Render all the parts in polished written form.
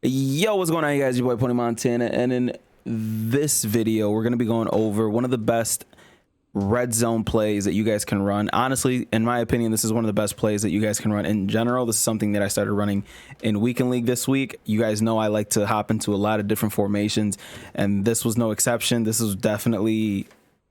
Yo, what's going on, you guys? Your boy Pwny Montana, and in this video, we're going to be going over one of the best red zone plays that you guys can run. Honestly, in my opinion, this is one of the best plays that you guys can run in general. This is something that I started running in Weekend League this week. You guys know I like to hop into a lot of different formations, and this was no exception. This is definitely,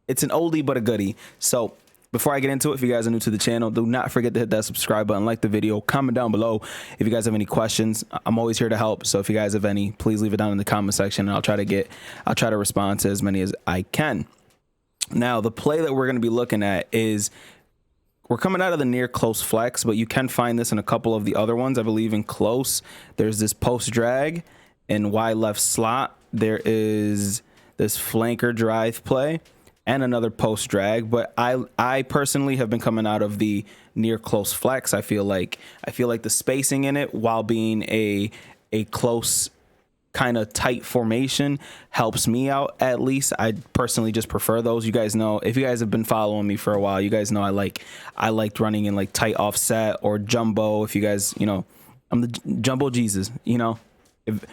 it's an oldie but a goodie. So before I get into it, if you guys are new to the channel, do not forget to hit that subscribe button, like the video, comment down below if you guys have any questions. I'm always here to help, so if you guys have any, please leave it down in the comment section, and I'll try to respond to as many as I can. Now, the play that we're going to be looking at is, we're coming out of the near close flex, but you can find this in a couple of the other ones. I believe in close, there's this post drag, in Y left slot, there is this flanker drive play, and another post drag. But I personally have been coming out of the near close flex. I feel like the spacing in it, while being a close kind of tight formation, helps me out. At least I personally just prefer those. You guys know, if you guys have been following me for a while, you guys know I liked running in like tight offset or jumbo. If you guys, you know, I'm the jumbo Jesus, you know,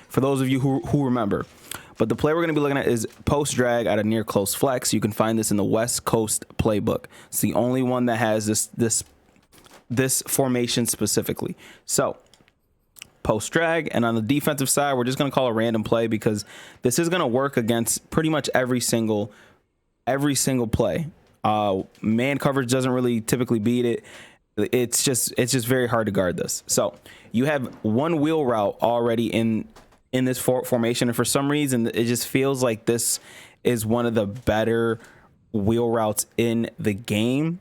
for those of you who remember. But the play we're going to be looking at is post drag at a near close flex. You can find this in the West Coast playbook. It's the only one that has this formation specifically. So post drag, and on the defensive side, we're just going to call a random play because this is going to work against pretty much every single play. Man coverage doesn't really typically beat it. It's just very hard to guard this. So you have one wheel route already in this formation, and for some reason it just feels like this is one of the better wheel routes in the game,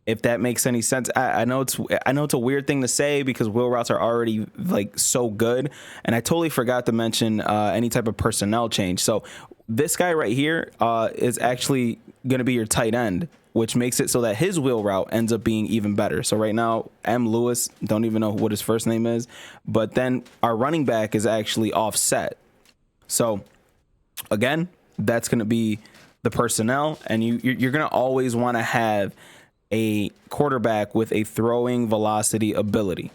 if that makes any sense. I know it's a weird thing to say because wheel routes are already like so good, and I totally forgot to mention any type of personnel change. So this guy right here is actually going to be your tight end, which makes it so that his wheel route ends up being even better. So right now, M. Lewis, don't even know what his first name is, but then our running back is actually offset. So again, that's going to be the personnel, and you're going to always want to have a quarterback with a throwing velocity ability.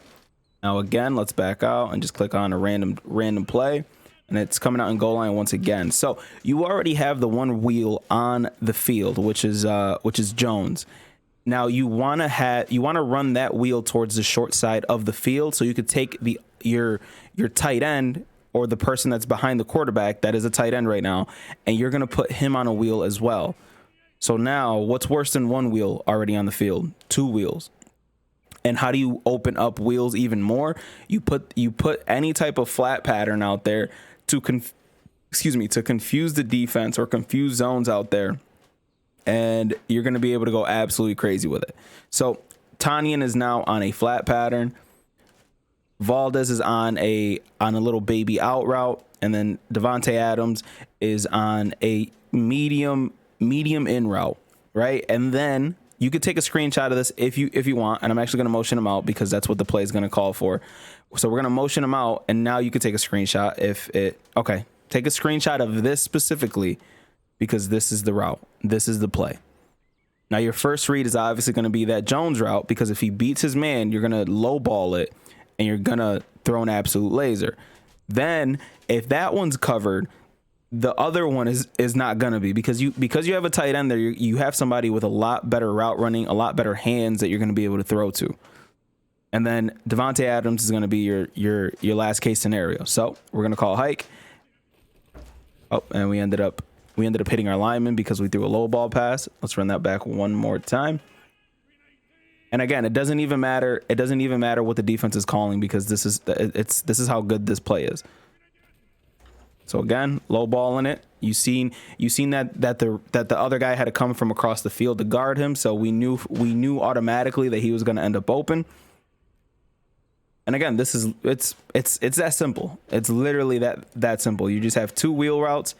Now again, let's back out and just click on a random play. And it's coming out in goal line once again. So you already have the one wheel on the field, which is Jones. Now you want to run that wheel towards the short side of the field, so you could take your tight end, or the person that's behind the quarterback that is a tight end right now, and you're going to put him on a wheel as well. So now, what's worse than one wheel already on the field? Two wheels. And how do you open up wheels even more? You put any type of flat pattern out there to confuse the defense or confuse zones out there, and you're going to be able to go absolutely crazy with it. So Tanyan is now on a flat pattern. Valdez is on a little baby out route, and then Devontae Adams is on a medium in route, right? And then you could take a screenshot of this if you want, and I'm actually going to motion him out because that's what the play is going to call for. So we're going to motion him out, and now you could take a screenshot take a screenshot of this specifically because this is the route. This is the play. Now your first read is obviously going to be that Jones route, because if he beats his man, you're going to low ball it and you're going to throw an absolute laser. Then if that one's covered, the other one is not going to be, because you have a tight end there. You have somebody with a lot better route running, a lot better hands that you're going to be able to throw to. And then Devontae Adams is going to be your last case scenario. So we're going to call hike. Oh, and we ended up hitting our lineman because we threw a low ball pass. Let's run that back one more time. And again, it doesn't even matter. It doesn't even matter what the defense is calling, because this is how good this play is. So again, low ball in it. You seen that the other guy had to come from across the field to guard him. So we knew automatically that he was going to end up open. And again, it's that simple. It's literally that simple. You just have two wheel routes.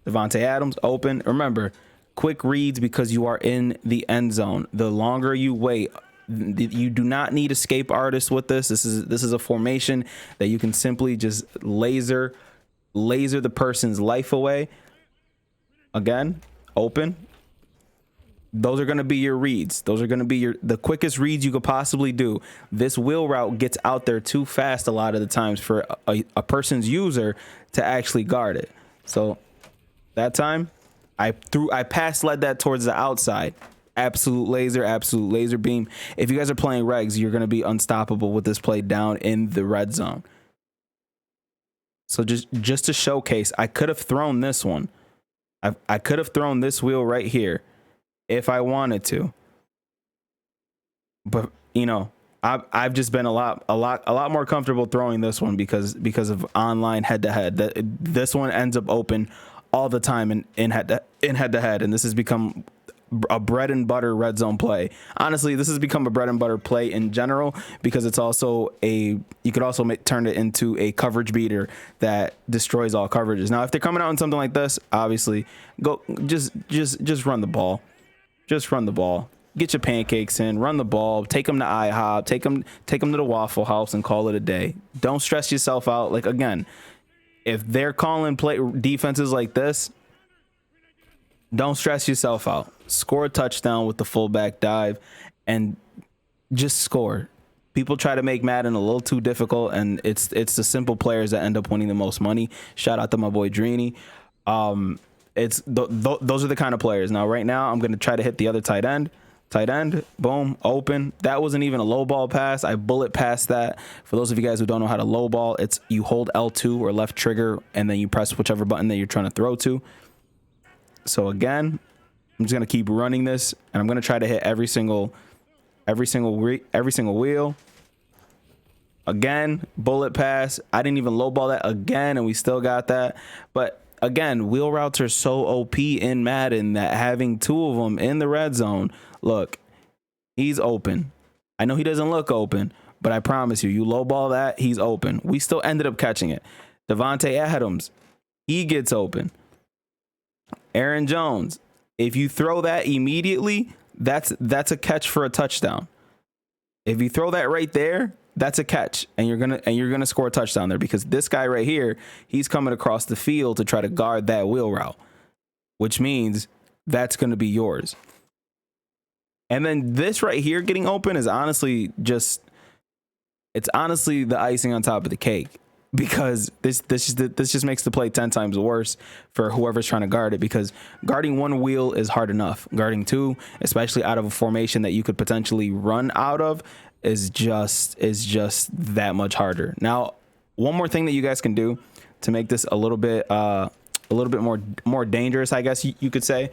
Devontae Adams open. Remember, quick reads because you are in the end zone. The longer you wait, you do not need escape artists with this. This is a formation that you can simply just laser the person's life away. Again, open. Those are going to be your reads. Those are going to be the quickest reads you could possibly do. This wheel route gets out there too fast a lot of the times for a person's user to actually guard it. So that time I pass led that towards the outside. Absolute laser beam. If you guys are playing regs, you're going to be unstoppable with this play down in the red zone. So just to showcase, I could have thrown this one. I could have thrown this wheel right here if I wanted to. But you know, I've just been a lot more comfortable throwing this one because of online head to head. This one ends up open all the time in head to head, and this has become a bread and butter red zone play. Honestly, this has become a bread and butter play in general because it's also you could also turn it into a coverage beater that destroys all coverages. Now, if they're coming out in something like this, obviously go just run the ball. Just run the ball. Get your pancakes in, run the ball, take them to IHOP, take them to the Waffle House and call it a day. Don't stress yourself out. Like, again, if they're calling play defenses like this, don't stress yourself out. Score a touchdown with the fullback dive and just score. People try to make Madden a little too difficult, and it's the simple players that end up winning the most money. Shout out to my boy Drini. Those are the kind of players. Now, right now, I'm going to try to hit the other tight end. Tight end, boom, open. That wasn't even a low ball pass. I bullet passed that. For those of you guys who don't know how to low ball, it's you hold L2 or left trigger, and then you press whichever button that you're trying to throw to. So again, I'm just gonna keep running this, and I'm gonna try to hit every single wheel. Again, bullet pass. I didn't even low ball that again, and we still got that. But again, wheel routes are so OP in Madden that having two of them in the red zone. Look, he's open. I know he doesn't look open, but I promise you low ball that, he's open. We still ended up catching it. Devontae Adams, he gets open. Aaron Jones, if you throw that immediately, that's a catch for a touchdown. If you throw that right there, that's a catch, and you're gonna score a touchdown there because this guy right here, he's coming across the field to try to guard that wheel route, which means that's gonna be yours. And then this right here getting open is honestly the icing on top of the cake, because this just makes the play 10 times worse for whoever's trying to guard it, because guarding one wheel is hard enough. Guarding two, especially out of a formation that you could potentially run out of, is just that much harder. Now, one more thing that you guys can do to make this a little bit more dangerous, I guess you could say,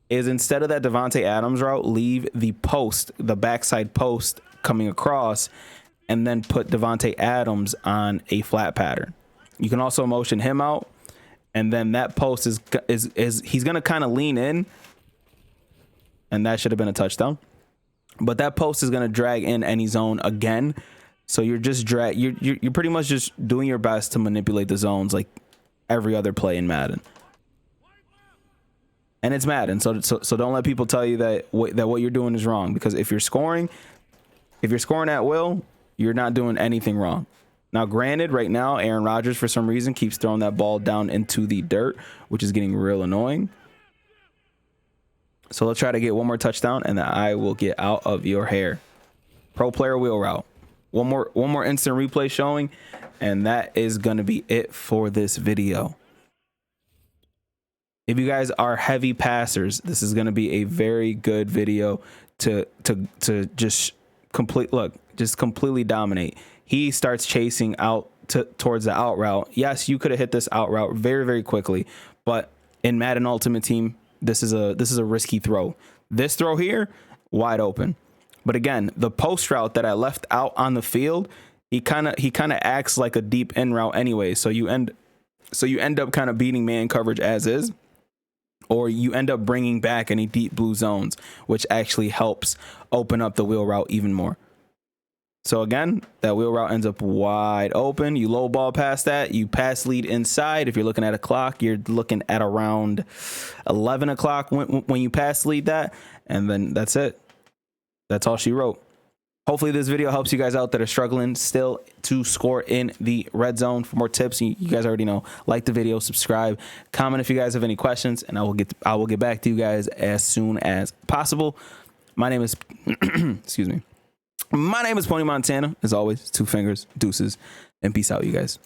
is instead of that Devontae Adams route, leave the backside post coming across, and then put Devontae Adams on a flat pattern. You can also motion him out, and then that post is he's gonna kind of lean in, and that should have been a touchdown. But that post is gonna drag in any zone again, so you're pretty much just doing your best to manipulate the zones like every other play in Madden. And it's Madden, so don't let people tell you that what you're doing is wrong, because if you're scoring at will, you're not doing anything wrong. Now, granted, right now, Aaron Rodgers, for some reason, keeps throwing that ball down into the dirt, which is getting real annoying. So let's try to get one more touchdown, and then I will get out of your hair. Pro player wheel route. One more instant replay showing, and that is going to be it for this video. If you guys are heavy passers, this is going to be a very good video to just completely dominate. He starts chasing out towards the out route. Yes, you could have hit this out route very, very quickly, but in Madden Ultimate Team, this is a risky throw. This throw here, wide open. But again, the post route that I left out on the field, he kind of acts like a deep in route anyway. So you end up kind of beating man coverage as is, or you end up bringing back any deep blue zones, which actually helps open up the wheel route even more. So again, that wheel route ends up wide open. You low ball past that. You pass lead inside. If you're looking at a clock, you're looking at around 11 o'clock when you pass lead that. And then that's it. That's all she wrote. Hopefully this video helps you guys out that are struggling still to score in the red zone. For more tips, you guys already know, like the video, subscribe, comment if you guys have any questions, and I will get back to you guys as soon as possible. My name is excuse me. My name is Pwny Montana. As always, 2 fingers, deuces, and peace out, you guys.